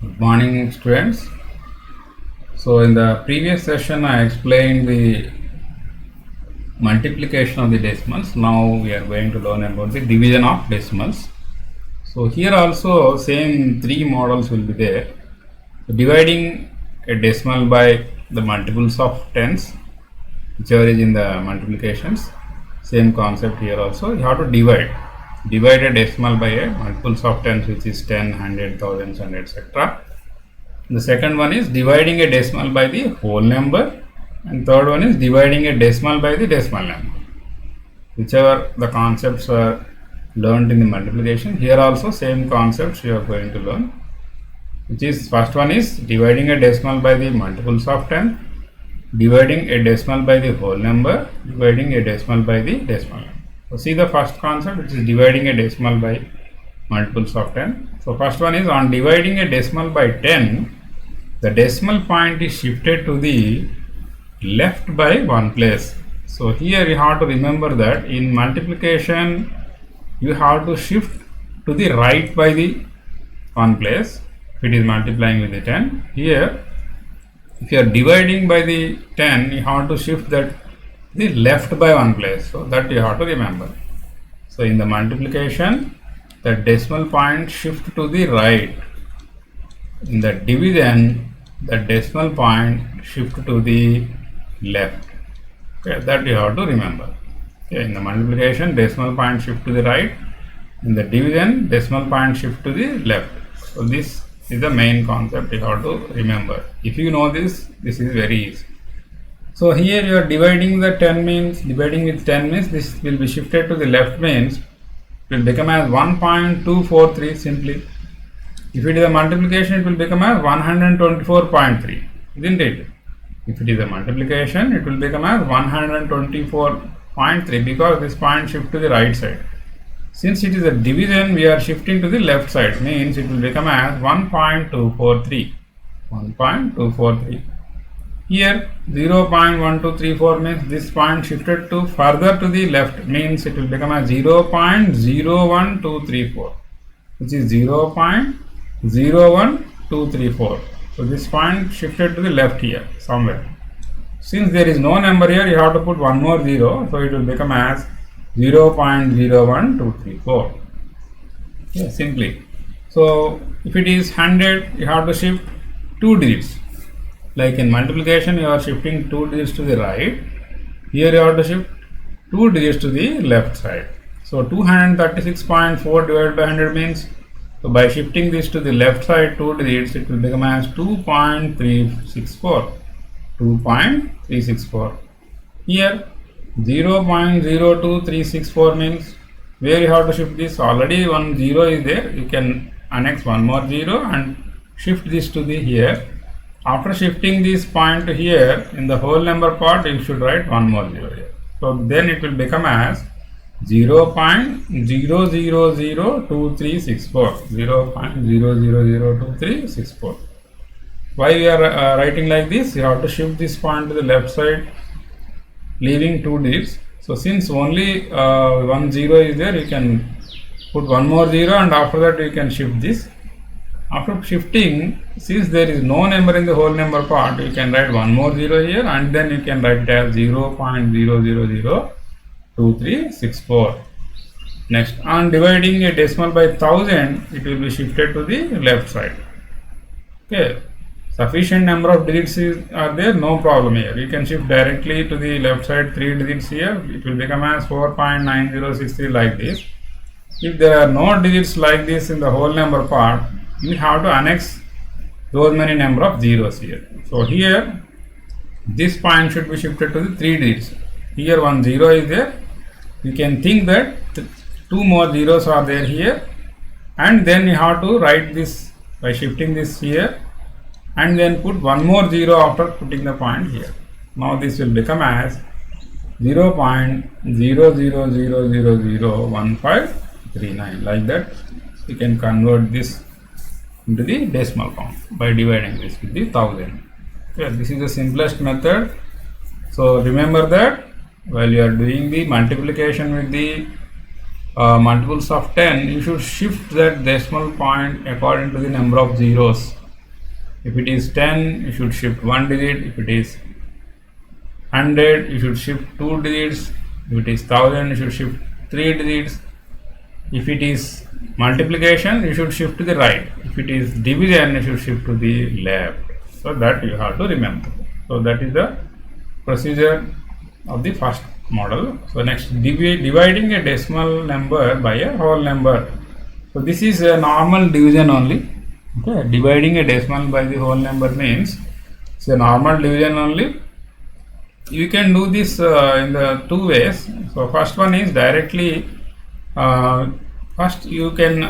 Good morning, students. So, in the previous session, I explained the multiplication of the decimals. Now, we are going to learn about the division of decimals. So, here also same three models will be there. Dividing a decimal by the multiples of tens, whichever is in the multiplications. Same concept here also. You have to divide a decimal by a multiples of tens, which is 10, 100, thousands, and etc. The second one is dividing a decimal by the whole number, and third one is dividing a decimal by the decimal number. Whichever the concepts are learned in the multiplication, here also same concepts you are going to learn. Which is first one is dividing a decimal by the multiples of 10, dividing a decimal by the whole number, dividing a decimal by the decimal number. So see the first concept, which is dividing a decimal by multiples of 10. So first one is on dividing a decimal by 10, the decimal point is shifted to the left by one place. So here you have to remember that in multiplication you have to shift to the right by the one place if it is multiplying with the 10. Here if you are dividing by the 10, you have to shift that the left by one place. So that you have to remember. So in the multiplication, the decimal point shift to the right. In the division, the decimal point shift to the left. Okay, that you have to remember. Okay, in the multiplication, decimal point shift to the right. In the division, decimal point shift to the left. So this is the main concept you have to remember. If you know this, this is very easy. So here you are dividing the 10 means, dividing with 10 means this will be shifted to the left means it will become as 1.243 simply. If it is a multiplication, it will become as 124.3, isn't it? If it is a multiplication, it will become as 124.3 because this point shift to the right side. Since it is a division, we are shifting to the left side, means it will become as 1.243. 1.243. Here 0.1234 means this point shifted to further to the left, means it will become as 0.01234, which is 0.01234. So this point shifted to the left here somewhere. Since there is no number here, you have to put one more 0, so it will become as 0.01234. Yeah, simply. So if it is 100, you have to shift 2 digits. Like in multiplication, you are shifting 2 digits to the right. Here you have to shift 2 digits to the left side. So 236.4 divided by 100 means, so by shifting this to the left side 2 digits, it will become as 2.364. 2.364. Here 0.02364 means where you have to shift this, already one 0 is there, you can annex one more 0 and shift this to the here. After shifting this point to here, in the whole number part you should write one more 0 here. So then it will become as 0.0002364. 0.0002364. Why we are writing like this? You have to shift this point to the left side, leaving 2 digits. So since only one 0 is there, you can put one more 0 and after that you can shift this. After shifting, since there is no number in the whole number part, you can write one more 0 here and then you can write it as 0.0002364. Next, on dividing a decimal by 1000, it will be shifted to the left side. Okay, sufficient number of digits are there, no problem here. You can shift directly to the left side 3 digits here. It will become as 4.9063 like this. If there are no digits like this in the whole number part, you have to annex those many number of zeros here. So here this point should be shifted to the 3 digits. Here one 0 is there. You can think that 2 more zeros are there here, and then you have to write this by shifting this here and then put one more 0 after putting the point here. Now this will become as 0.00001539. Like that you can convert this into the decimal form by dividing this with the 1000. Okay, this is the simplest method. So remember that while you are doing the multiplication with the multiples of 10, you should shift that decimal point according to the number of zeros. If it is 10, you should shift one digit. If it is 100, you should shift two digits. If it is 1000, you should shift three digits. If it is multiplication, you should shift to the right. If it is division, you should shift to the left. So that you have to remember. So that is the procedure of the first model. So next, dividing a decimal number by a whole number. So this is a normal division only. Okay, dividing a decimal by the whole number means it's a normal division only. You can do this in the two ways. So first one is directly. First you can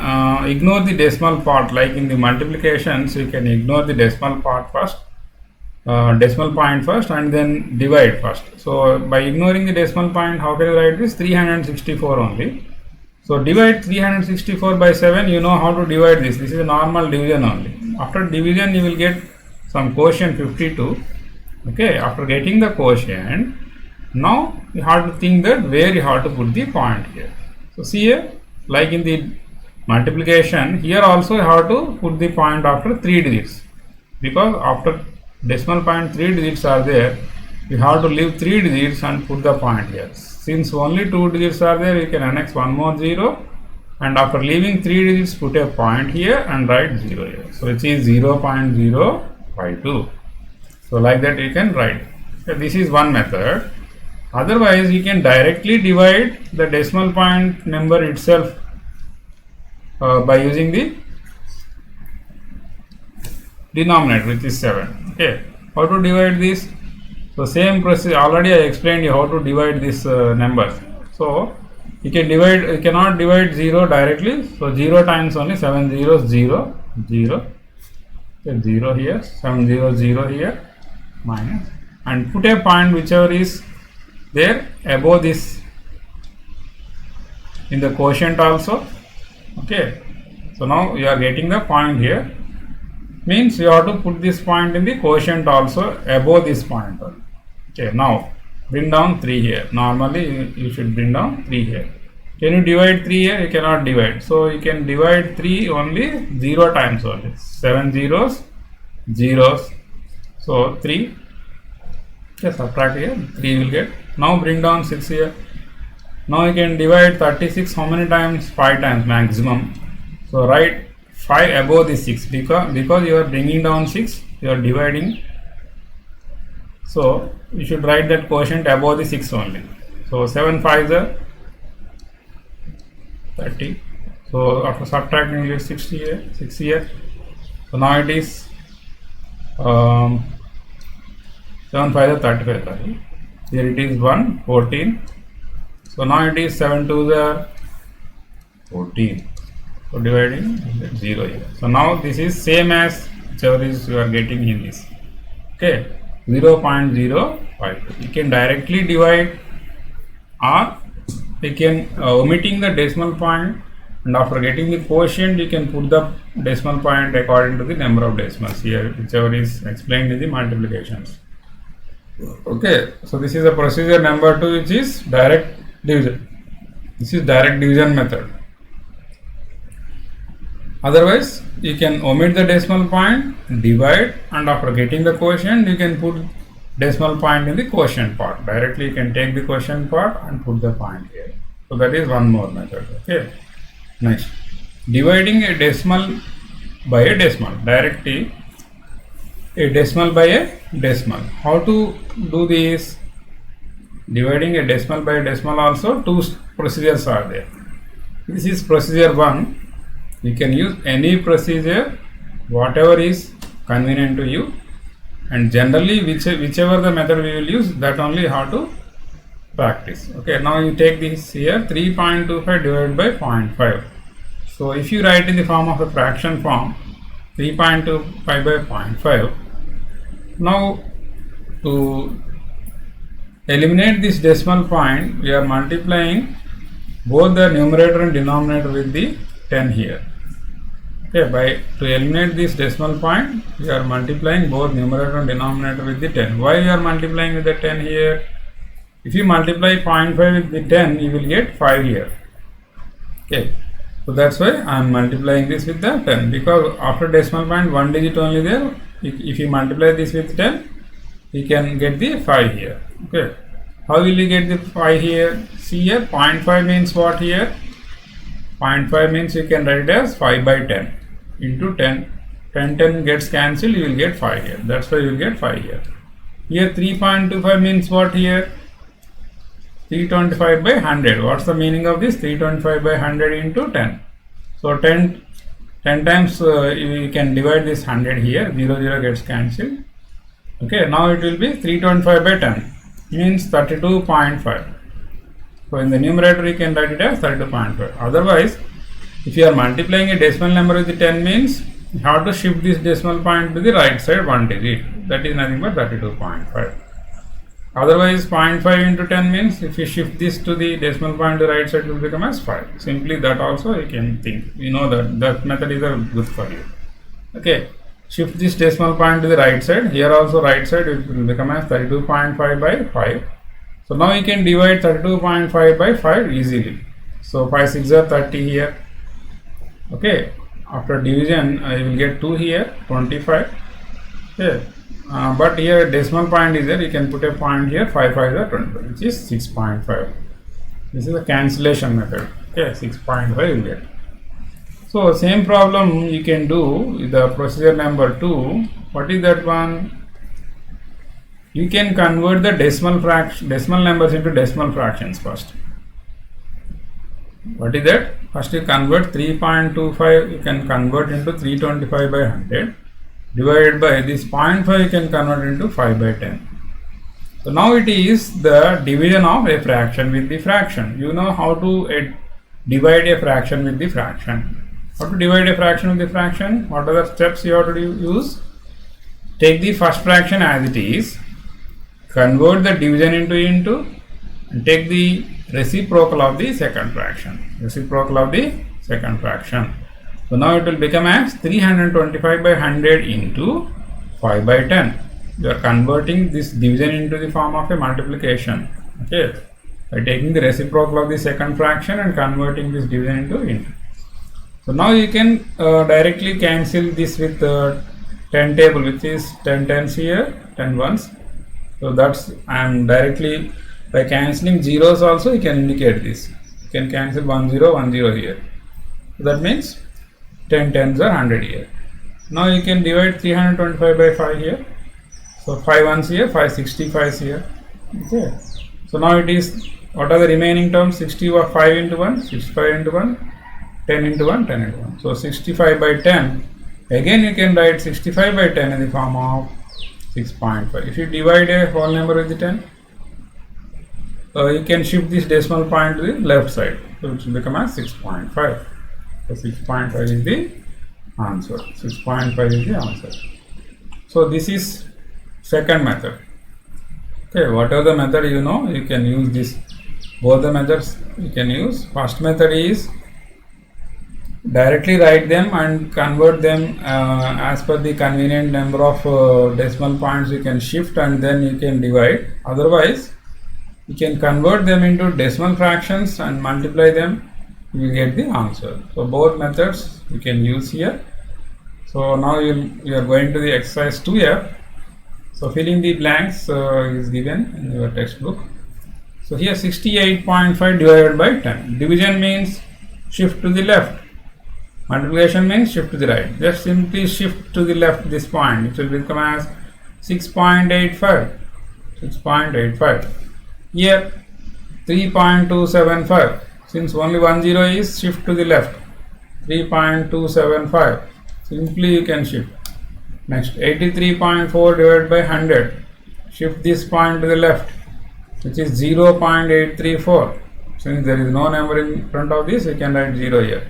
ignore the decimal part, like in the multiplications you can ignore the decimal part first, decimal point first, and then divide first. So by ignoring the decimal point, how can you write this? 364 only. So divide 364 by 7, you know how to divide this. This is a normal division only. After division you will get some quotient 52. Okay, after getting the quotient, now you have to think that where you have to put the point here. So see here, like in the multiplication, here also you have to put the point after 3 digits, because after decimal point 3 digits are there, you have to leave 3 digits and put the point here. Since only 2 digits are there, you can annex one more 0, and after leaving 3 digits, put a point here and write 0 here. So it is 0.052. So like that you can write. So this is one method. Otherwise, you can directly divide the decimal point number itself by using the denominator, which is 7. Okay, how to divide this? So same process. Already I explained you how to divide this numbers. So you can divide. You cannot divide 0 directly. So 0 times only 7 zeros 0 0. Okay, 0 here, 7 0 0 here, minus, and put a point whichever is there above this in the quotient also. Okay, so now you are getting the point here, means you have to put this point in the quotient also above this point. Okay, now bring down 3 here. Normally you should bring down 3 here. Can you divide 3 here? You cannot divide. So you can divide 3 only 0 times only. 7 zeros zeros. So 3. Okay, subtract here. 3 will get. Now bring down 6 here. Now you can divide 36 how many times? 5 times maximum. So write 5 above the 6, because you are bringing down 6, you are dividing. So you should write that quotient above the 6 only. So 7 5s are 30. So after subtracting you get 60 here, 6 here. So now it is 7 5 are 35. Sorry. Here it is 1 14. So now it is 7 2s are 14. So dividing 0 here. So now this is same as whichever is you are getting in this. Okay, 0.052. You can directly divide, or you can omitting the decimal point, and after getting the quotient you can put the decimal point according to the number of decimals here, whichever is explained in the multiplications. Okay, so this is a procedure number 2, which is direct division. This is direct division method. Otherwise, you can omit the decimal point, divide, and after getting the quotient, you can put decimal point in the quotient part. Directly, you can take the quotient part and put the point here. So that is one more method. Okay. Next, dividing a decimal by a decimal. Directly, a decimal by a decimal. How to do this? Dividing a decimal by a decimal also, two procedures are there. This is procedure 1. You can use any procedure, whatever is convenient to you, and generally whichever the method we will use, that only you have to practice. Okay, now you take this here, 3.25 divided by 0.5. So if you write in the form of a fraction form, 3.25 by 0.5, now to eliminate this decimal point, we are multiplying both the numerator and denominator with the 10 here. Okay, to eliminate this decimal point, we are multiplying both numerator and denominator with the 10. Why we are multiplying with the 10 here? If you multiply 0.5 with the 10, you will get 5 here. Okay, so that's why I am multiplying this with the 10, because after decimal point one digit only there, If you multiply this with 10, you can get the 5 here. Okay. How will you get the 5 here? See here, 0.5 means what here? 0.5 means you can write it as 5 by 10 into 10. 10 gets cancelled, you will get 5 here. That's why you will get 5 here. Here 3.25 means what here? 325 by 100. What's the meaning of this? 325 by 100 into 10. So 10 times you can divide this 100 here. 0 gets cancelled. Okay, now it will be 325 by 10 means 32.5. So in the numerator you can write it as 32.5. Otherwise, if you are multiplying a decimal number with 10 means you have to shift this decimal point to the right side 1 digit. That is nothing but 32.5. Otherwise, 0.5 into 10 means if you shift this to the decimal point, the right side will become as 5. Simply that also you can think. You know that method is good for you. Okay. Shift this decimal point to the right side. Here also right side it will become as 32.5 by 5. So now you can divide 32.5 by 5 easily. So 5 6 are 30 here. Okay. After division, you will get 2 here, 25. Okay. But here decimal point is there. You can put a point here. 5 5 are 25, which is 6.5. This is the cancellation method. Okay, 6.5 you will get. So same problem you can do with the procedure number 2. What is that one? You can convert the decimal numbers into decimal fractions first. What is that? First you convert 3.25, you can convert into 325 by 100. Divided by this 0.5 you can convert into 5 by 10. So now it is the division of a fraction with the fraction. You know how to divide a fraction with the fraction. How to divide a fraction with the fraction? What are the steps you have to use? Take the first fraction as it is, convert the division into, and take the reciprocal of the second fraction. Reciprocal of the second fraction. So now it will become as 325 by 100 into 5 by 10. You are converting this division into the form of a multiplication. Okay, by taking the reciprocal of the second fraction and converting this division into. So now you can directly cancel this with 10 table, which is 10 tens here, 10 ones. So that's, and directly by cancelling zeros also you can indicate this. You can cancel 1 0 1 0 here. So that means 10 tens are 100 here. Now you can divide 325 by 5 here. So 5 ones here, 5 65s here. Okay. So now it is, what are the remaining terms? 65 into 1, 65 into 1, 10 into 1, 10 into 1. So 65 by 10. Again you can write 65 by 10 in the form of 6.5. If you divide a whole number with the 10, you can shift this decimal point to the left side. So it will become as 6.5. So 6.5 is the answer. 6.5 is the answer. So this is second method. Okay, whatever the method you know, you can use this. Both the methods you can use. First method is directly write them and convert them as per the convenient number of decimal points you can shift, and then you can divide. Otherwise, you can convert them into decimal fractions and multiply them. You will get the answer. So both methods you can use here. So now you are going to the exercise 2F. So filling the blanks is given in your textbook. So here 68.5 divided by 10. Division means shift to the left. Multiplication means shift to the right. Just simply shift to the left this point. It will become as 6.85. 6.85. Here 3.275. Since only 1 0 is, shift to the left. 3.275. Simply you can shift. Next 83.4 divided by 100. Shift this point to the left, which is 0.834. Since there is no number in front of this, you can write 0 here.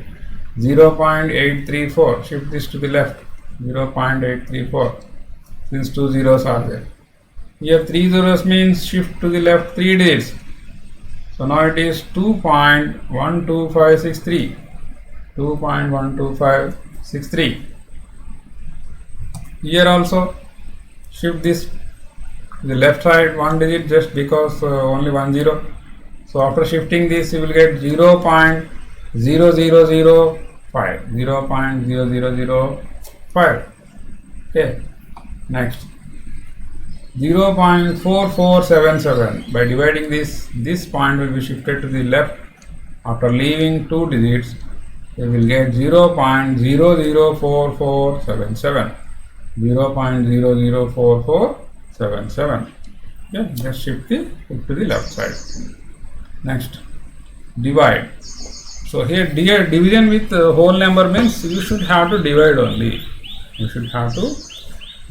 0.834. Shift this to the left. 0.834. Since 2 zeros are there. Here 3 zeros means shift to the left 3 digits. So now it is 2.12563. 2.12563. Here also shift this to the left side 1 digit just because only 1 0. So after shifting this, you will get 0.0005. 0.0005. Okay. Next, 0.4477. By dividing this point will be shifted to the left. After leaving two digits, we will get 0.004477. 0.004477. Okay, just shift it to the left side. Next, divide. So here division with whole number means you should have to divide only. You should have to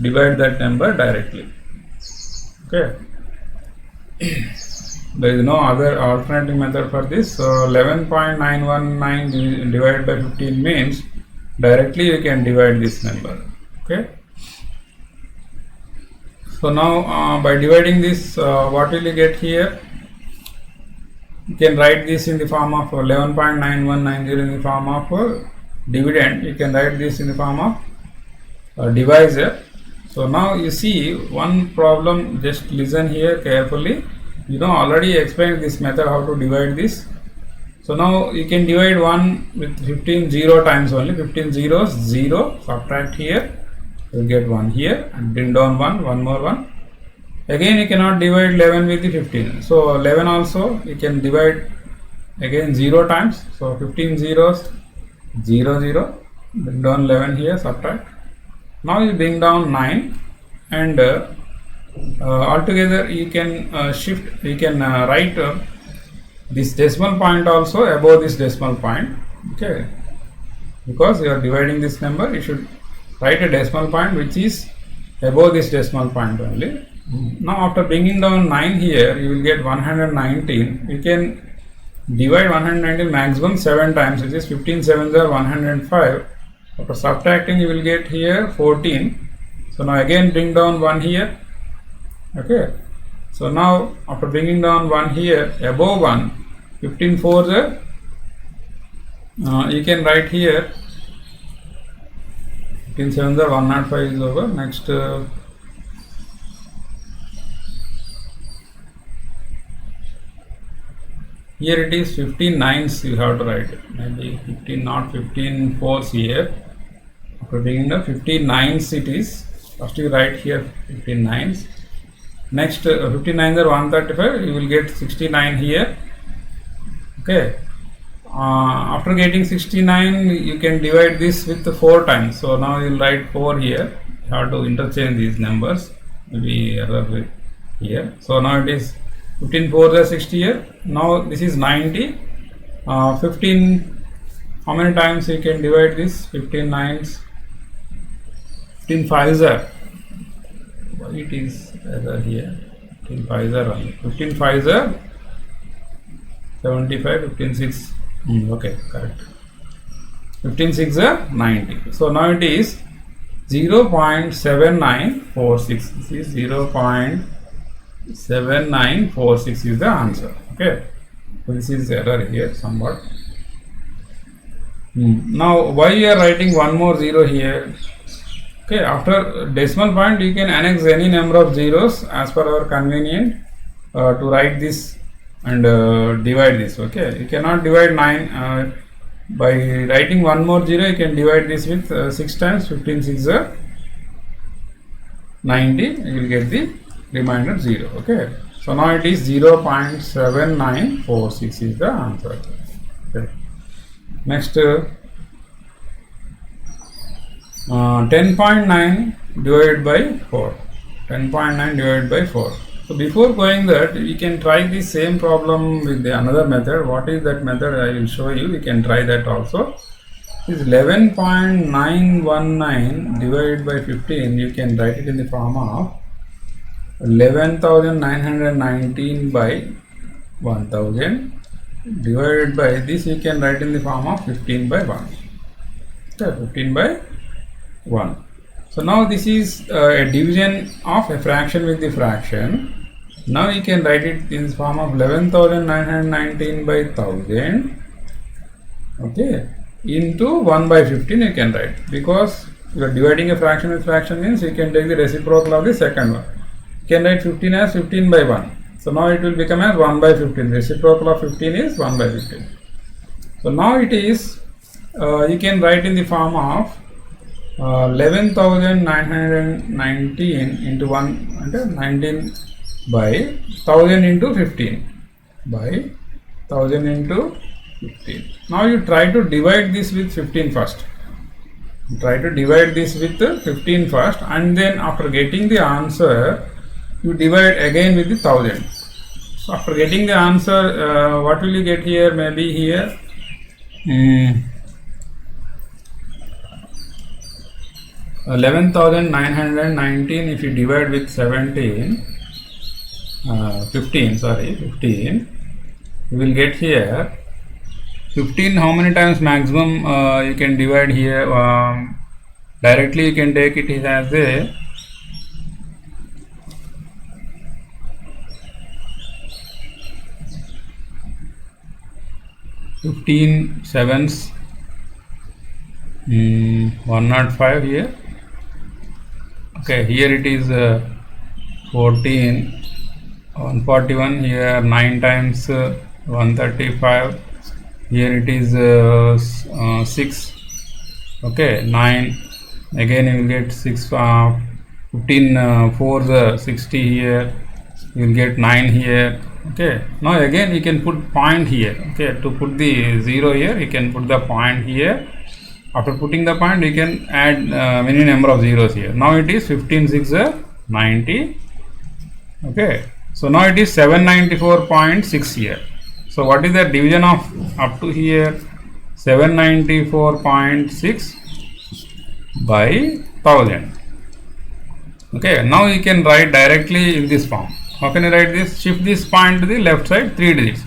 divide that number directly. Okay. There is no other alternative method for this. So 11.919 divided by 15 means directly you can divide this number. Okay. So now by dividing this, what will you get here? You can write this in the form of 11.9190 in the form of dividend. You can write this in the form of divisor. So now you see one problem, just listen here carefully. You know already explained this method how to divide this. So now you can divide 1 with 15 0 times only. 15 zeros 0, subtract here, you will get 1 here and bring down 1 more 1. Again you cannot divide 11 with the 15. So 11 also you can divide again 0 times. So 15 zeros 0 0, bring down 11 here, subtract. Now you bring down 9 and altogether you can shift, you can write this decimal point also above this decimal point. Okay, because you are dividing this number, you should write a decimal point which is above this decimal point only. Now after bringing down 9 here, you will get 119. You can divide 119 maximum 7 times, which is 15 sevens are 105. After subtracting, you will get here 14. So now again bring down 1 here. Okay. So now after bringing down 1 here, above 1, 15 fours are, you can write here 15 sevens are 105 is over. Next, here it is 15 nines you have to write it. Maybe 15, not 15 fours here. After bringing the 15 nines it is. First you write here 15 nines. Next 15 nines are 135. You will get 69 here. Okay. After getting 69, you can divide this with 4 times. So now you will write 4 here. You have to interchange these numbers. Maybe error here. So now it is 15 4s are 60 here. Now this is 90. 15, how many times you can divide this? 15 nines. 15 5s are. Why it is error here? 15 5s are only. 15 5s are 75. 15 6. Okay, correct. 15 6 are 90. So now it is 0.7946. This is 0.7946 is the answer. Okay. So this is error here somewhat. Now why you are writing one more 0 here? Okay, after decimal point you can annex any number of zeros as per our convenient to write this and divide this. Okay, you cannot divide 9 by writing one more 0. You can divide this with 6 times. 15 6 are 90. You will get the remainder 0. Okay, so now it is 0.7946 is the answer. Okay. Next, 10.9 divided by 4. 10.9 divided by 4. So before going that, we can try the same problem with the another method. What is that method? I will show you. We can try that also. Is 11.919 divided by 15. You can write it in the form of 11,919 by 1000 divided by this. You can write in the form of 15 by 1. Okay, 15 by 1. So now this is a division of a fraction with the fraction. Now you can write it in the form of 11,919 by 1000, okay, into 1 by 15 you can write, because you are dividing a fraction with fraction means you can take the reciprocal of the second one. You can write 15 as 15 by 1. So now it will become as 1 by 15. Reciprocal of 15 is 1 by 15. So now it is, you can write in the form of 11,919 into 1 అంటే 19 by 1000 into 15 by 1000 into 15. Now you try to divide this with 15 first. Try to divide this with 15 first, and then after getting the answer you divide again with the 1000. So after getting the answer, what will you get here? Maybe here 11,919 if you divide with 15, you will get here 15. How many times maximum you can divide here? Directly you can take it as a 15 sevens, 105 here. Okay, here it is 14, 141 here, 9 times 135. Here it is 6. Okay, 9. Again you will get 6. 15 4s 60 here. You will get 9 here. Okay, now again you can put point here. Okay, to put the 0 here, you can put the point here. After putting the point, you can add many number of zeros here. Now it is 15 6 90. Okay, so now it is 794.6 here. So what is the division of up to here? 794.6 by 1000. Okay, now you can write directly in this form. How can you write this? Shift this point to the left side 3 digits.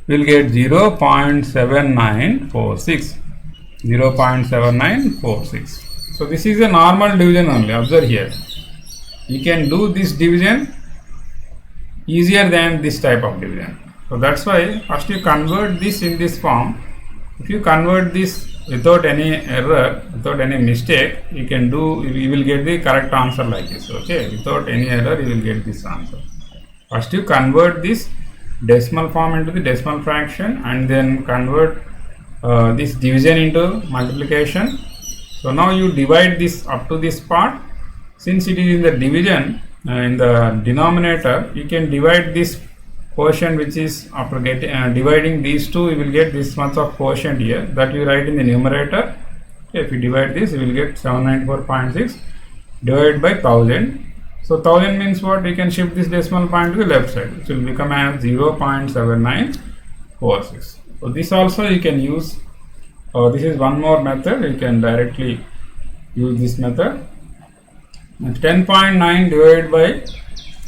We will get 0.7946. 0.7946. So this is a normal division only. Observe here. You can do this division easier than this type of division. So that's why first you convert this in this form. If you convert this without any error, without any mistake, you can do, you will get the correct answer like this. Okay, without any error you will get this answer. First you convert this decimal form into the decimal fraction, and then convert this division into multiplication. So now you divide this up to this part. Since it is in the division, in the denominator, you can divide this quotient, which is after getting dividing these two, you will get this much of quotient here, that you write in the numerator. Okay, if you divide this, you will get 794.6 divided by 1000. So 1000 means what? You can shift this decimal point to the left side, which will become as 0.7946. So this also you can use. This is one more method. You can directly use this method. 10.9 divided by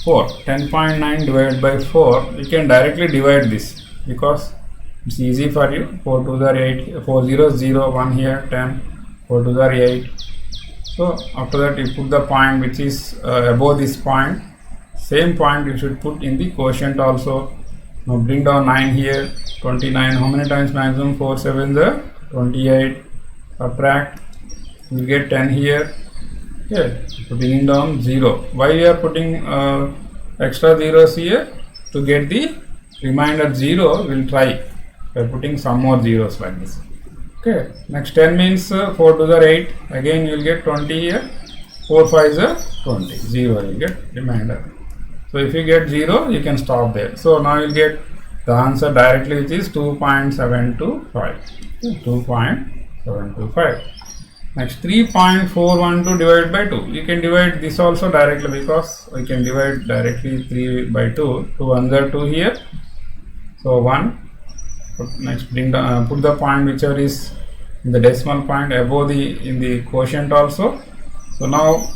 4. 10.9 divided by 4. You can directly divide this because it's easy for you. 4 to the 8. 4 zeros 0 1 here 10. 4 to the 8. So after that you put the point which is above this point. Same point you should put in the quotient also. Now bring down 9 here. 29. How many times maximum? 4 7 the 28. Subtract. You will get 10 here. Okay, so bringing down 0. Why we are putting extra zeros here? To get the remainder 0, we'll try by putting some more zeros like this. Okay, next 10 means 4 to the 8. Again you will get 20 here. 4 5 is 20. 0 you will get remainder. So if you get 0, you can stop there. So now you will get the answer directly, which is 2.725. 2.725. Next 3.412 divided by 2. You can divide this also directly because we can divide directly 3 by 2. 2 under 2 here. So 1. Next bring the, put the point whichever is in the decimal point above the in the quotient also. So now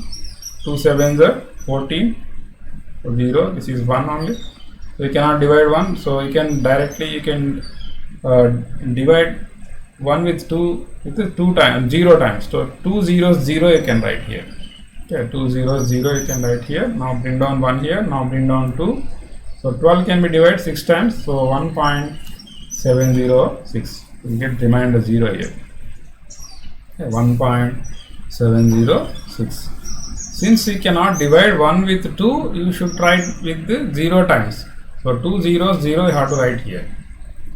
2 7s are 14. So 0. This is 1 only. So you cannot divide 1. So you can directly divide 1 with 2 with 2 times 0 times. So 2 zeros 0 you can write here. Okay, 2 zeros 0 you can write here. Now bring down 1 here. Now bring down 2. So 12 can be divided 6 times. So 1.706. You get remainder 0 here. Okay, 1.706. Since you cannot divide 1 with 2, you should try it with the 0 times. So 2 zeros 0 you have to write here.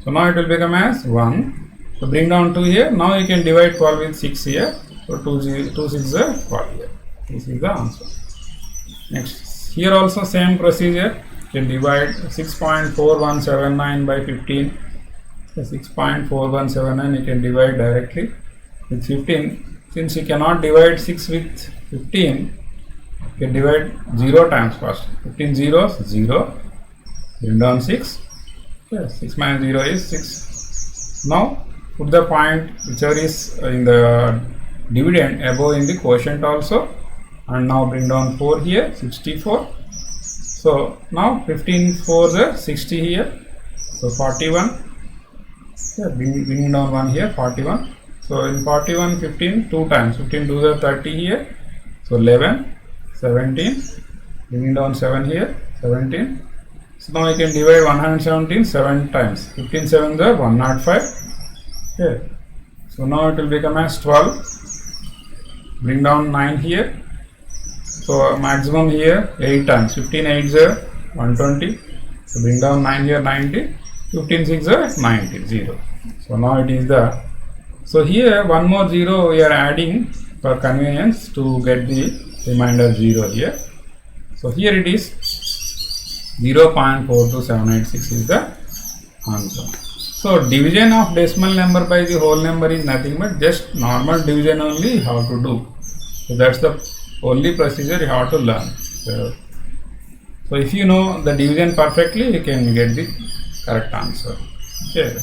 So now it will become as 1. So bring down 2 here. Now you can divide 12 with 6 here. So 2 6 is 12 here. This is the answer. Next, here also same procedure. You can divide 6.4179 by 15. So 6.4179 you can divide directly with 15. Since you cannot divide 6 with 15, you can divide 0 times first. 15 zeros, 0. Bring down 6. Yes, 6 minus 0 is 6. Now put the point whichever is in the dividend above in the quotient also, and now bring down 4 here, 64. So now 15 4s are 60 here, so 41. Yeah, bring down 1 here, 41. So in 41, 15 2 times, 15 2s are 30 here, so 11, 17. Bring down 7 here, 17. So now you can divide 117 7 times. 15 7s are 105. Okay. So now it will become as 12. Bring down 9 here. So maximum here 8 times. 15 8s are 120. So bring down 9 here 90. 15 6 are 90. 0. So now it is the. So here one more 0 we are adding for convenience to get the remainder 0 here. So here it is 0.42786 is the answer. So division of decimal number by the whole number is nothing but just normal division only how to do. So that's the only procedure you have to learn. So if you know the division perfectly, you can get the correct answer. Okay.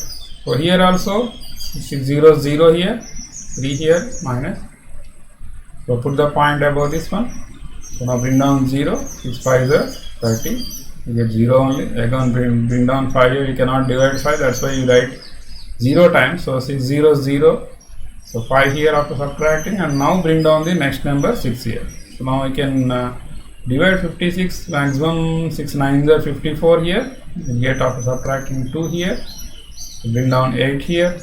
So here also 6 0 0 here, 3 here minus. So put the point above this one. So now bring down 0, 6 5 is 30. You get 0 only. Again bring down 5 here. You cannot divide 5. That's why you write 0 times. So 6 0 0. So 5 here after subtracting, and now bring down the next number 6 here. So now we can divide 56. Maximum 6 9s are 54 here. You get after subtracting 2 here. So bring down 8 here.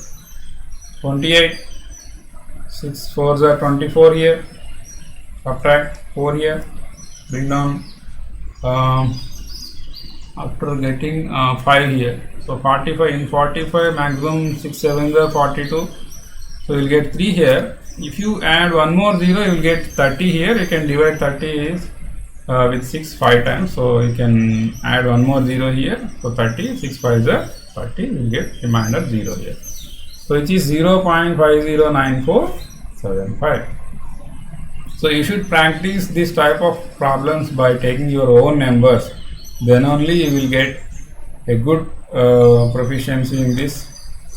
28. 6 4s are 24 here. Subtract 4 here. Bring down. After getting 5 here, so 45 in 45 maximum 6 7s are 42, so you will get 3 here. If you add one more 0, you will get 30 here. You can divide 30 is with 6 5 times, so you can add one more 0 here. So 30 6 5s are 30. You will get remainder 0 here. So it is 0.509475. So you should practice this type of problems by taking your own numbers. Then only you will get a good proficiency in this.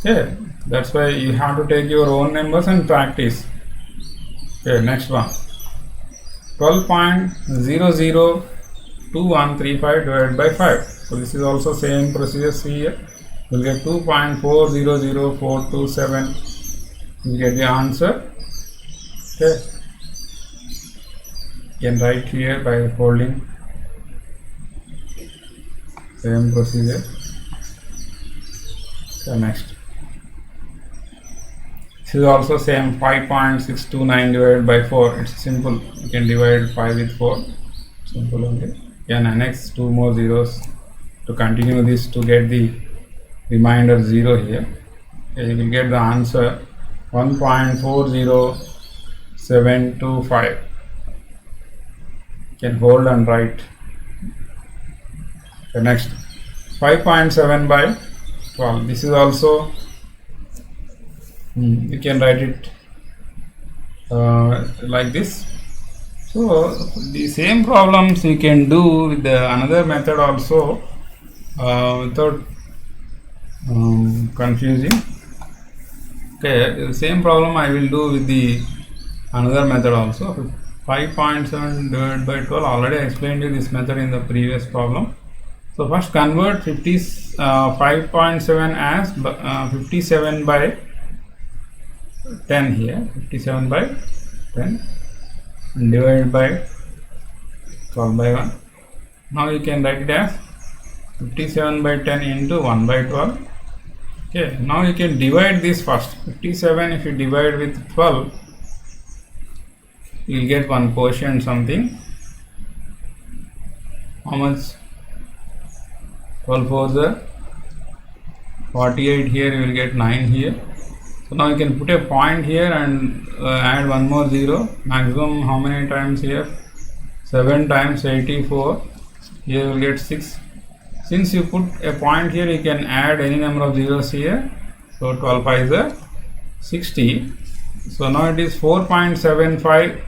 Okay, that's why you have to take your own numbers and practice. Okay, next one. 12.002135 divided by 5. So this is also same procedure here. You will get 2.400427. You will get the answer. Okay, you can write here by holding. Same procedure. So next, this is also same 5.629 divided by 4. It's simple. You can divide 5 with 4. Simple only. You can annex 2 more zeros to continue this to get the remainder 0 here. Okay, you will get the answer 1.40725. You can hold and write. The next 5.7 by 12. This is also you can write it like this. So the same problems you can do with the another method also without confusing. Okay, the same problem I will do with the another method also. 5.7 divided by 12. Already I explained you this method in the previous problem. So first convert 5.7 as 57 by 10 here, 57 by 10 and divided by 12 by 1. Now you can write it as 57 by 10 into 1 by 12. Okay, now you can divide this first. 57 if you divide with 12, you will get one quotient something. How much? 12 4s are 48 here, you will get 9 here. So now you can put a point here and add one more 0. Maximum how many times here? 7 times 84. Here you will get 6. Since you put a point here, you can add any number of zeros here. So 12 pi is a 60. So now it is 4.75.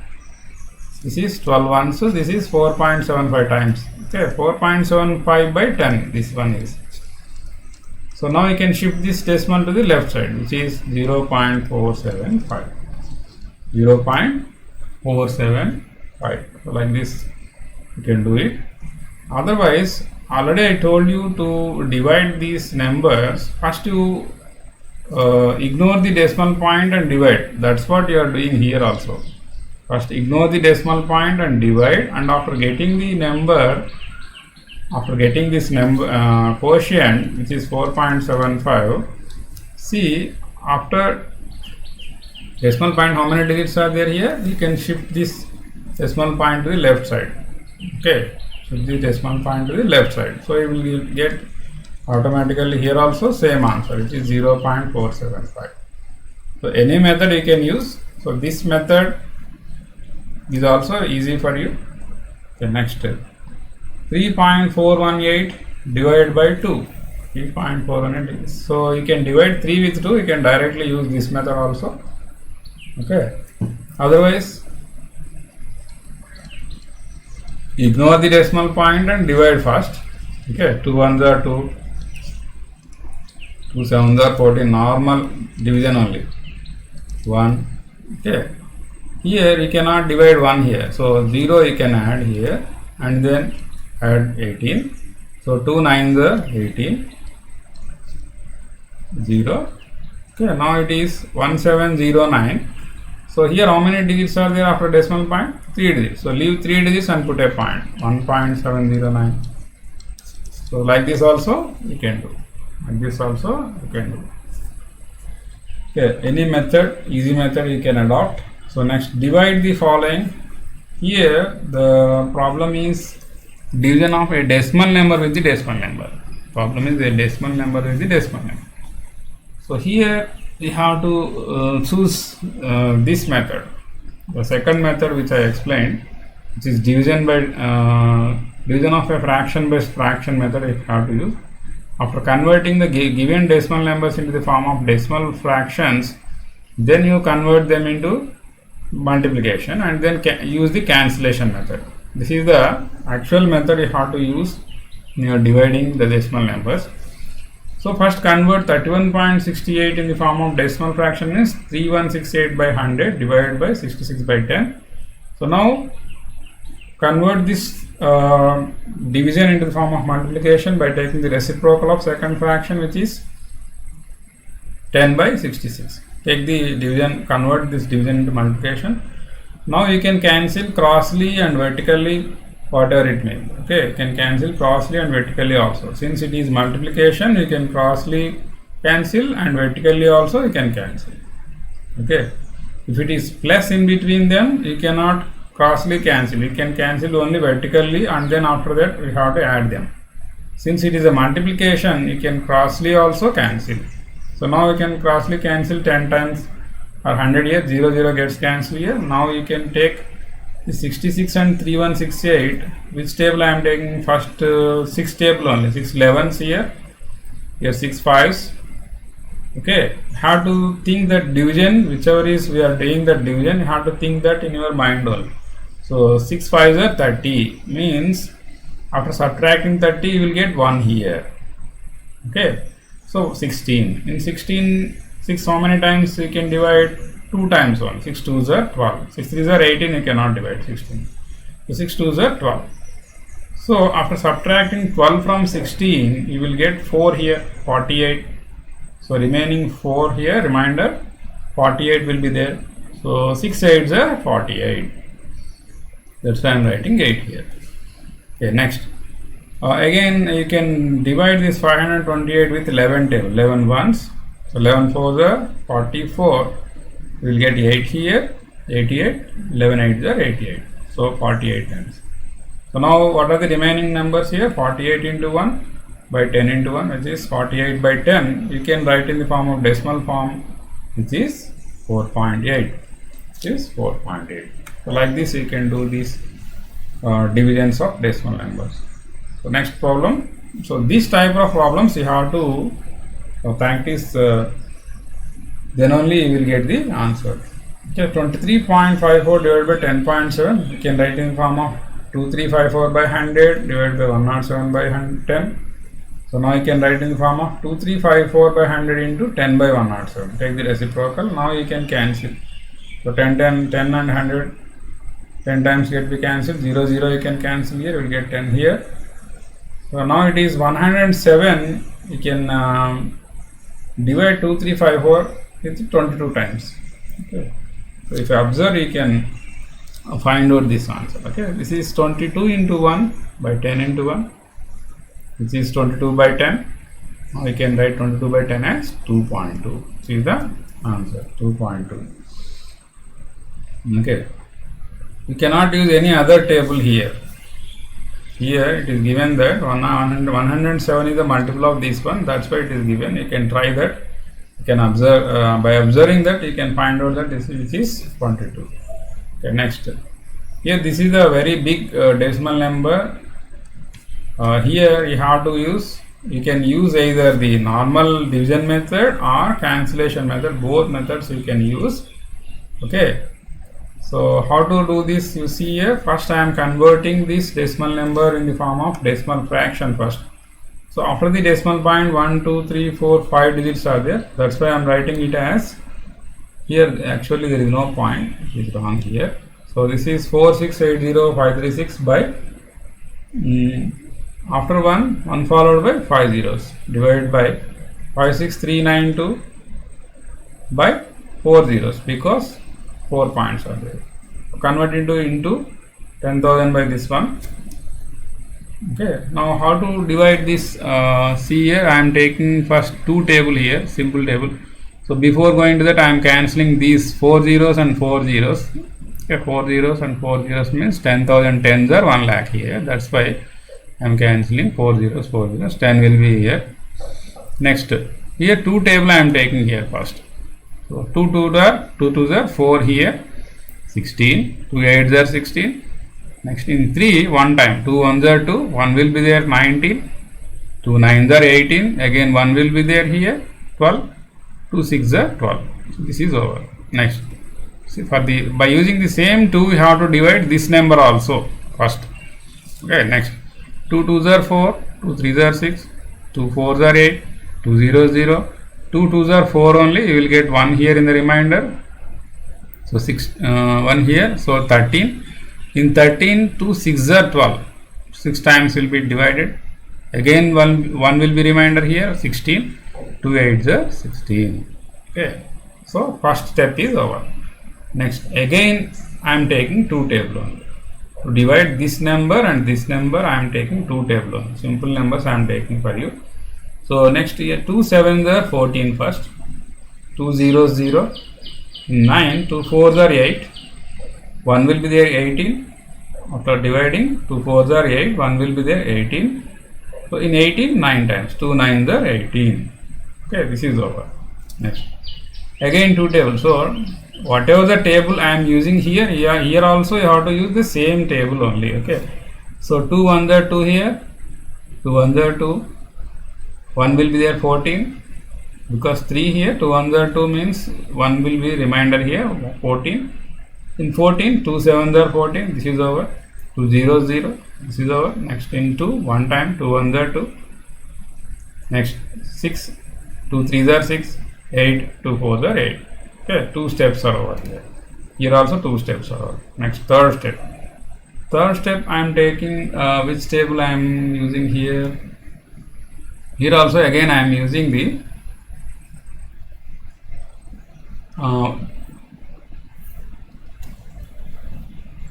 This is 12 ones. So this is 4.75 times. Okay, 4.75 by 10. This one is. So now you can shift this decimal to the left side, which is 0.475. 0.475. So like this, you can do it. Otherwise, already I told you to divide these numbers. First you ignore the decimal point and divide. That's what you are doing here also. First ignore the decimal point and divide, and after getting the number, after getting this number quotient, which is 4.75, see after decimal point how many digits are there here, you can shift this decimal point to the left side. Okay, shift the decimal point to the left side. So you will get automatically here also same answer, which is 0.475. So any method you can use. So this method is also easy for you. The next step, 3.418 divided by 2. 3.418. So you can divide 3 with 2. You can directly use this method also. Okay. Otherwise, ignore the decimal point and divide first. Okay. 2 ones are 2. 2 sevens are 14. Normal division only. 1. Okay. Here you cannot divide 1 here. So 0 you can add here and then add 18. So 2 nines are 18. 0. Okay, now it is 1709. So here how many digits are there after decimal point? 3 digits. So leave 3 digits and put a point. 1.709. So like this also you can do. Like this also you can do. Okay, any method, easy method you can adopt. So next, divide the following. Here the problem is division of a decimal number with the decimal number. Problem is a decimal number with the decimal number. So here we have to choose this method. The second method which I explained, which is division by division of a fraction based fraction method, you have to use. After converting the given decimal numbers into the form of decimal fractions, then you convert them into multiplication and then use the cancellation method. This is the actual method you have to use when you are dividing the decimal numbers. So first convert 31.68 in the form of decimal fraction is 3168 by 100 divided by 66 by 10. So now convert this division into the form of multiplication by taking the reciprocal of second fraction, which is 10 by 66. Take the division, convert this division into multiplication. Now you can cancel crossly and vertically, whatever it means. Okay, you can cancel crossly and vertically also. Since it is multiplication, you can crossly cancel and vertically also you can cancel. Okay, if it is plus in between them, you cannot crossly cancel. You can cancel only vertically, and then after that we have to add them. Since it is a multiplication, you can crossly also cancel. So now you can crossly cancel 10 times or 100 here, 0 0 gets cancelled here. Now you can take the 66 and 3168. Which table I am taking? First 6 table only, 6 11s here 6 5s. Okay, have to think that division, whichever is we are doing that division, you have to think that in your mind only. So 6 5s are 30, means after subtracting 30 you will get 1 here. Okay, so 16. In 16, 6 how many times you can divide? 2 times 1. 6 2s are 12. 6 3s are 18, you cannot divide 16. So 6 2s are 12. So after subtracting 12 from 16, you will get 4 here, 48. So remaining 4 here, remainder 48 will be there. So 6 8s are 48. That's why I am writing 8 here. Okay, next. Again, you can divide this 528 with 11 table, 11 ones. So 11 4s are 44. We will get 8 here, 88, 11 8s are 88. So 48 times. So now what are the remaining numbers here? 48 into 1 by 10 into 1, which is 48 by 10. You can write in the form of decimal form which is 4.8, which is 4.8. So like this you can do these divisions of decimal numbers. So next problem. So this type of problems you have to practice, then only you will get the answer. Okay, 23.54 divided by 10.7, you can write in form of 2354 by 100 divided by 107 by 10. So now you can write in the form of 2354 by 100 into 10 by 107. Take the reciprocal. Now you can cancel. So 10 and 100, 10 times get be cancelled. 0, 0 you can cancel here. You will get 10 here. So now it is 107. You can divide 2354 with 22 times. Okay. So if you observe, you can find out this answer. Okay. This is 22 into 1 by 10 into 1. Which is 22 by 10. Now you can write 22 by 10 as 2.2. This is the answer, 2.2. Okay. You cannot use any other table here. Here it is given that 107 is the multiple of this one. That's why it is given. You can try that. You can observe, by observing that you can find out that this is 22. Okay, next. Here this is a very big decimal number. Here you have to use, you can use either the normal division method or cancellation method. Both methods you can use. Okay. So how to do this? You see here, first I am converting this decimal number in the form of decimal fraction first. So after the decimal point 1, 2, 3, 4, 5 digits are there. That's why I am writing it as, here actually there is no point, it is wrong here. So this is 4680536 by after 1 followed by 5 zeros divided by 56392 by 4 zeros because 4 points are there. Convert into 10,000 by this one. Okay. Now how to divide this? See here, I am taking first two table here, simple table. So before going to that, I am cancelling these 4 zeros and 4 zeros. Okay, 4 zeros and 4 zeros means 10,000 tens are 1 lakh here. That's why I am cancelling 4 zeros, 4 zeros, 10 will be here. Next, here 2 table I am taking here first. So 2 2s are 4 here, 16, 2 8s are 16. Next in 3, 1 time, 2 1s are 2, 1 will be there 19, 2 9s are 18, again 1 will be there here 12, 2 6s are 12. So this is over. Next, see by using the same 2 we have to divide this number also first. Okay, next. 2 2s are 4, 2 3s are 6, 2 4s are 8, 2 0s 0, 2 2s are 4 only, you will get 1 here in the remainder. So 1 here, so 13. In 13, 2 6s are 12, 6 times will be divided. Again 1 will be remainder here, 16, 2 8s are 16. Okay, so first step is over. Next, again I am taking 2 table only. To divide this number and this number, I am taking 2 table only. Simple numbers I am taking for you. So next here 2 7s are 14 first, 2 0s 0, 9, 2 4s are 8, 1 will be there 18. After dividing 2 4s are 8, 1 will be there 18. So in 18 9 times, 2 9s are 18. Okay, this is over. Next, again 2 tables. So whatever the table I am using here, here also you have to use the same table only. Okay, so 2 1s are 2 here, 2 1s are 2, 1 will be there 14, because 3 here, 2 1s are 2 means 1 will be remainder here 14. In 14, 2 7s are 14, this is over. 2 0s 0, this is over. Next in 2, 1 time, 2 1s are 2. Next 6, 2 3s are 6, 8, 2 4s are 8. Okay, 2 steps are over here. Here also 2 steps are over. Next, third step. Third step I am taking, which table I am using here? Here also again I am using the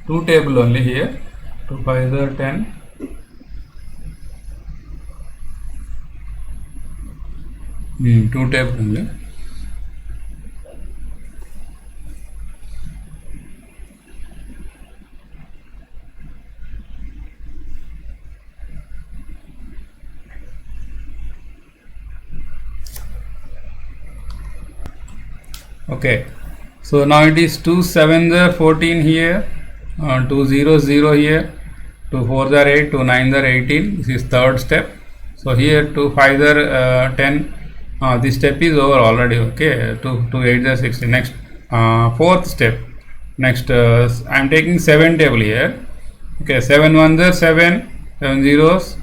2 table only here. 2 5s are 10. Two table only. Okay, so now it is 2 sevens are 14 here, 2 zeros 0 here, 2 fours are 8, 2 nines are 18. This is third step. So here 2 fives are 10. This step is over already. Okay, 2 eights are 16. Next, fourth step. Next, I am taking 7 table here. Okay, 7 ones are 7, 7 zeros.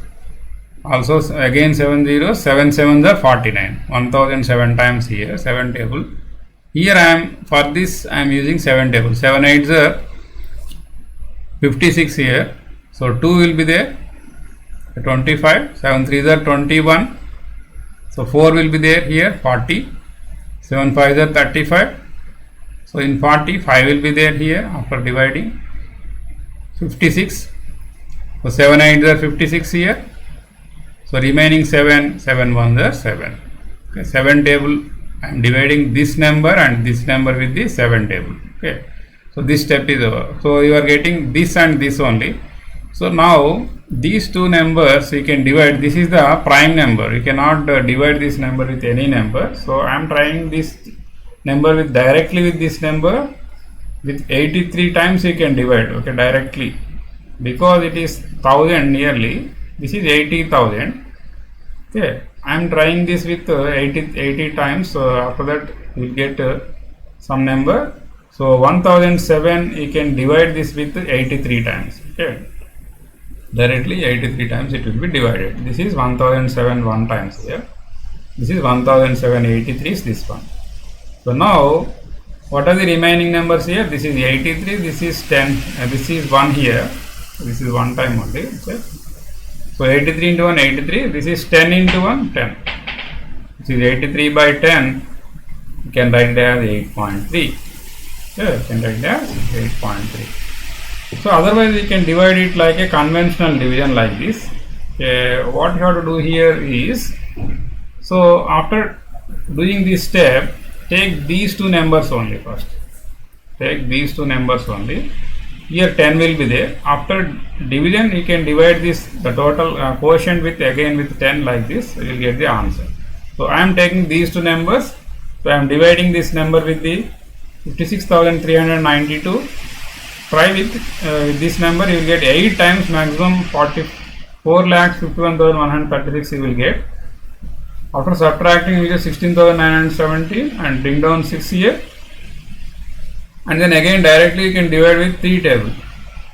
Also again 7 zeros, 7 sevens are 49. 1007 times here, 7 table. Here I am, for this I am using 7 table. 7 eights are 56 here. So 2 will be there, 25. 7 threes are 21. So 4 will be there here, 40. 7 fives are 35. So in 40, 5 will be there here after dividing. 56. So 7 eights are 56 here. So remaining 7 ones are 7. Okay, 7 table. I am dividing this number and this number with the 7 table. Okay, so this step is over. So you are getting this and this only. So now these two numbers you can divide. This is the prime number. You cannot divide this number with any number. So I am trying this number with directly with this number with 83 times you can divide. Okay, directly, because it is 1000 nearly. This is 80,000. Okay, I am trying this with 80 times. So after that you will get some number. So 1007 you can divide this with 83 times. Okay, directly 83 times it will be divided. This is 1007 one times here. This is 1007. 83 is this one. So now what are the remaining numbers here? This is 83. This is 10. This is 1 here. This is one time only. Okay. So 83 into 1, 83. This is 10 into 1, 10. This is 83 by 10. You can write it as 8.3. Yeah, you can write it as 8.3. So otherwise you can divide it like a conventional division like this. What you have to do here is, so after doing this step, take these two numbers only first. Take these two numbers only. Here 10 will be there. After division you can divide this, the total quotient with again with 10 like this. You will get the answer. So I am taking these two numbers. So I am dividing this number with the 56,392. Try with this number, you will get 8 times maximum 44,51,136 you will get. After subtracting you will get 16,970 and bring down 6 here. And then again directly you can divide with 3 table,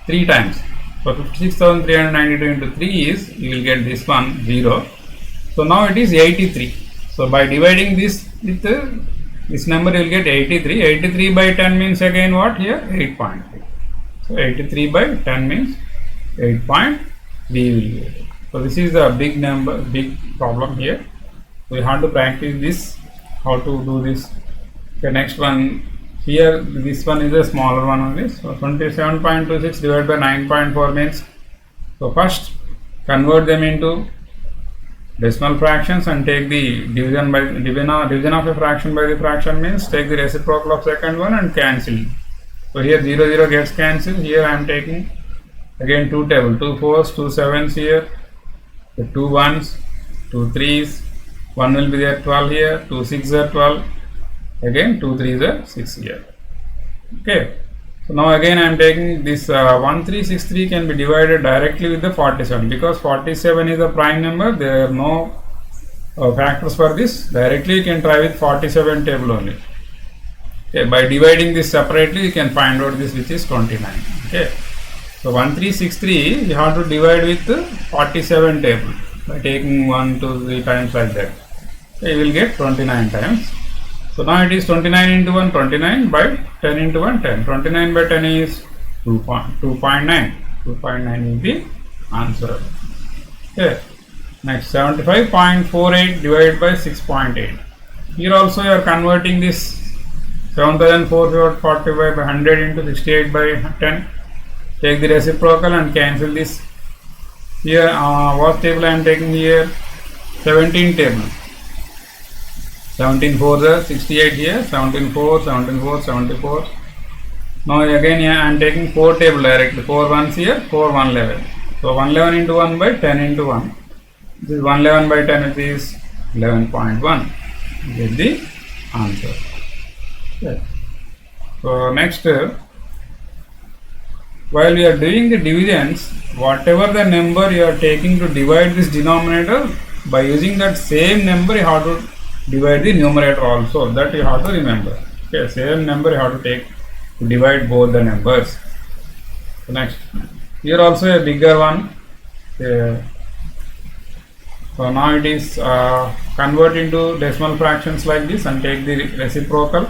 3 times. So 56,392 into 3 is, you will get this one 0. So now it is 83. So by dividing this with this number you will get 83. 83 by 10 means again what here? 8.3. So 83 by 10 means 8.3 will get. So this is the big number, big problem here. We have to practice this, how to do this. Okay, next one. Here this one is a smaller one only. So 27.26 divided by 9.4 means. So first convert them into decimal fractions and take the division of a fraction by the fraction means take the reciprocal of second one and cancel. So here 0 0 gets cancelled. Here I am taking again 2 table, 2 4s, 2 7s here, 2 1s, 2 3s, 1 will be there 12 here, 2 6s are 12. Again 2 3s are 6 here. Okay, so now again I am taking this 1363 can be divided directly with the 47 because 47 is a prime number. There are no factors for this. Directly you can try with 47 table only. Okay, by dividing this separately you can find out this, which is 29. Okay, so 1363 you have to divide with 47 table by taking 1 2 3 times like that. Okay, you will get 29 times. So now it is 29 into 1, 29 by 10 into 1, 10. 29 by 10 is 2.9. 2.9 is the answer. Okay. Next, 75.48 divided by 6.8. Here also you are converting this 7,445 by 100 into 68 by 10. Take the reciprocal and cancel this. Here, what table I am taking here? 17 table. 17 4s are 68 here, 17 4, 17 4, 74. Now again I am taking 4 table directly, 4 1s here, 4 111. So 111 into 1 by 10 into 1. This is 111 by 10, it is 11.1. Get the answer. Okay. So next, while we are doing the divisions, whatever the number you are taking to divide this denominator, by using that same number you have to divide the numerator also. That you have to remember. Okay, same number you have to take to divide both the numbers. So next, here also a bigger one. So now it is convert into decimal fractions like this and take the reciprocal,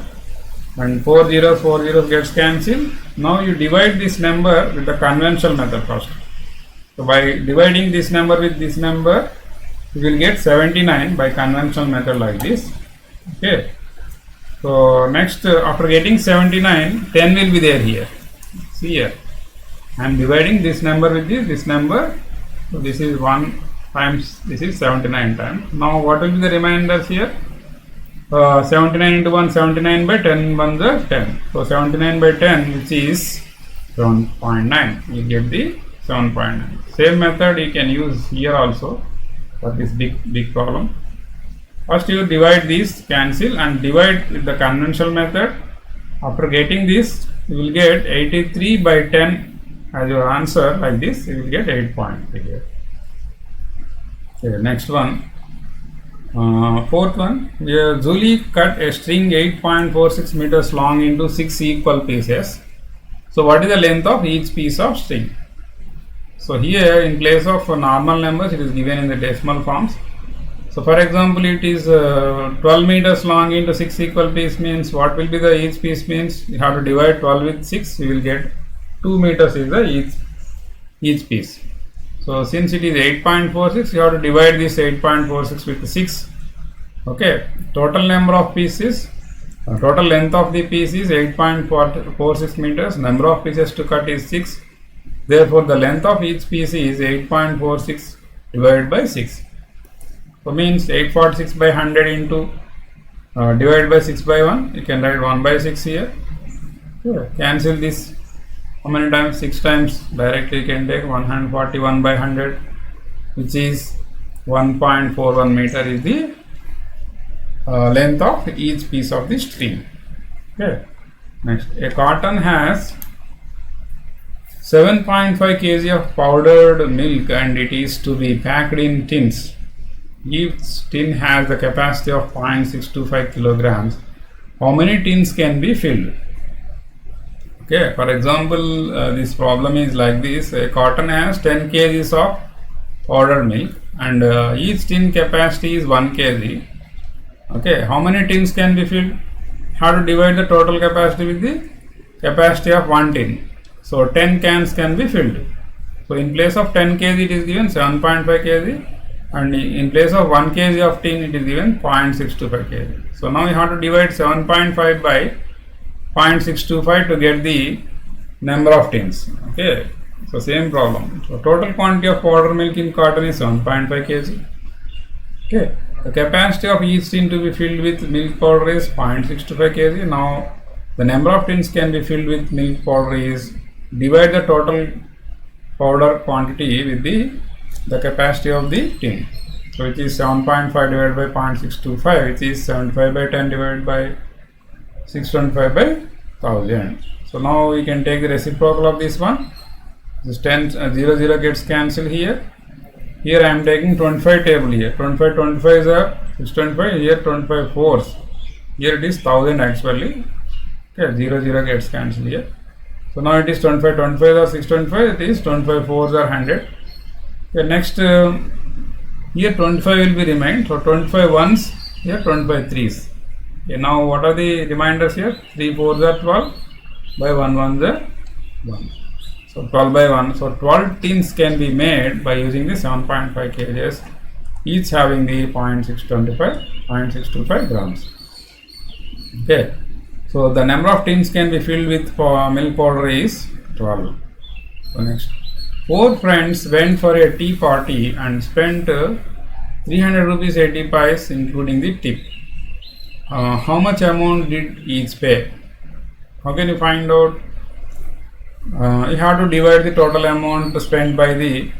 and 4 zeros gets cancelled. Now you divide this number with the conventional method first. So by dividing this number with this number, you will get 79 by conventional method like this. Okay. So next, after getting 79, 10 will be there here. See here, I am dividing this number with this number. So this is 1 times, this is 79 times. Now what will be the remainders here? 79 into 1, 79 by 10, 1 is 10. So 79 by 10, which is 7.9. You get the 7.9. Same method you can use here also for this big problem. First you divide these, cancel, and divide with the conventional method. After getting this, you will get 83 by 10 as your answer like this. You will get 8.3 here. Okay, next one. Fourth one, Julie cut a string 8.46 meters long into 6 equal pieces. So what is the length of each piece of string? So here in place of normal numbers, it is given in the decimal forms. So for example, it is 12 meters long into 6 equal pieces, means what will be the each piece means you have to divide 12 with 6, you will get 2 meters is the each piece. So since it is 8.46, you have to divide this 8.46 with 6. Okay, total number of pieces, total length of the piece is 8.46 meters, number of pieces to cut is 6. Therefore the length of each piece is 8.46 divided by 6. So means 846 by 100 into divided by 6 by 1. You can write 1 by 6 here. Yeah. Cancel this. How many times? 6 times. Directly you can take 141 by 100, which is 1.41 meter is the length of each piece of the string. Okay. Next, a carton has 7.5 kg of powdered milk and it is to be packed in tins. Each tin has the capacity of 0.625 kilograms. How many tins can be filled? Okay, for example, this problem is like this. A carton has 10 kgs of powdered milk and each tin capacity is 1 kg. Okay, how many tins can be filled? How to divide the total capacity with the capacity of 1 tin. So 10 cans can be filled. So in place of 10 kg it is given 7.5 kg, and in place of 1 kg of tin it is given 0.625 kg. So now you have to divide 7.5 by 0.625 to get the number of tins. Okay, so same problem. So total quantity of powder milk in carton is 7.5 kg. Okay, the capacity of each tin to be filled with milk powder is 0.625 kg. Now the number of tins can be filled with milk powder is, divide the total powder quantity with the capacity of the tin. So it is 7.5 divided by 0.625, which is 75 by 10 divided by 625 by 1000. So now we can take the reciprocal of this one. This 10 0 gets cancelled here. Here I am taking 25 table here. 25 is a 625. Here 25 fours. Here it is 1000 actually. Okay, 0 gets cancelled here. So now it is 25 or 625. It is 25 fours or 100. Okay, next here 25 will be remained. So 25 ones, here 25 threes. Okay, now what are the reminders here? 3 fours are 12 by 1 ones are 1. So 12 by 1. So 12 tins can be made by using the 7.5 kgs, each having the 0.625 grams. Okay. So the number of tins can be filled with milk powder is 12. So next, 4 friends went for a tea party and spent 300 rupees 80 paise including the tip. How much amount did each pay? How can you find out? You have to divide the total amount spent by the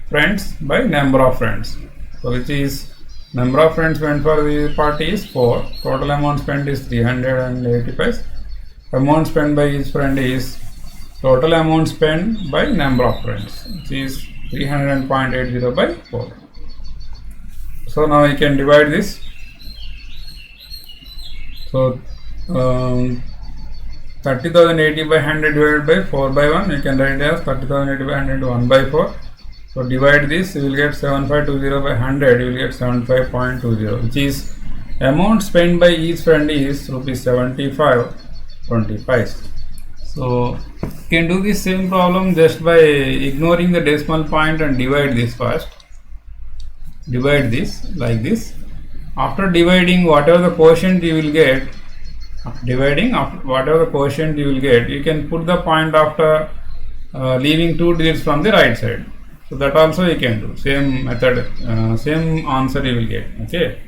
friends by number of friends. So which is Number of friends went for the party is 4. Total amount spent is 385. Amount spent by each friend is total amount spent by number of friends, which is 300.80 by 4. So now you can divide this. So 30,080 by 100 divided by 4 by 1. You can write as 30,080 by 100 1 by 4. So divide this, you will get 7520 by 100, you will get 75.20, which is amount spent by each friend is rupees 75.25. So you can do the same problem just by ignoring the decimal point and divide this first. Divide this like this. After dividing, whatever the quotient you will get, whatever the quotient you will get, you can put the point after leaving 2 digits from the right side. So that also you can do. Same method, same answer you will get. Okay.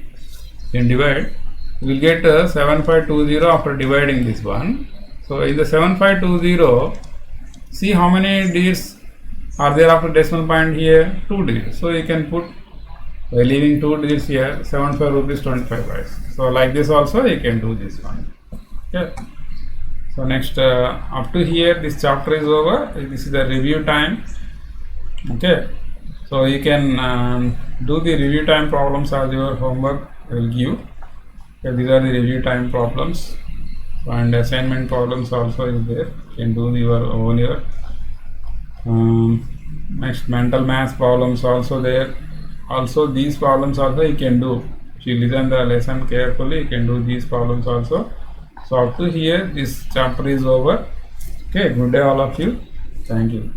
Then divide. You will get 7520 after dividing this one. So in the 7520, see how many digits are there after decimal point here? 2 digits. So you can put, by leaving 2 digits here, 75 rupees 25 price. So like this also you can do this one. Okay. So next, up to here this chapter is over. This is the review time. Okay, so you can do the review time problems as your homework will give. Okay, these are the review time problems, and assignment problems also is there. You can do your own here. Next, mental math problems also there. Also these problems also you can do. If you listen the lesson carefully, you can do these problems also. So up to here this chapter is over. Okay, good day all of you. Thank you.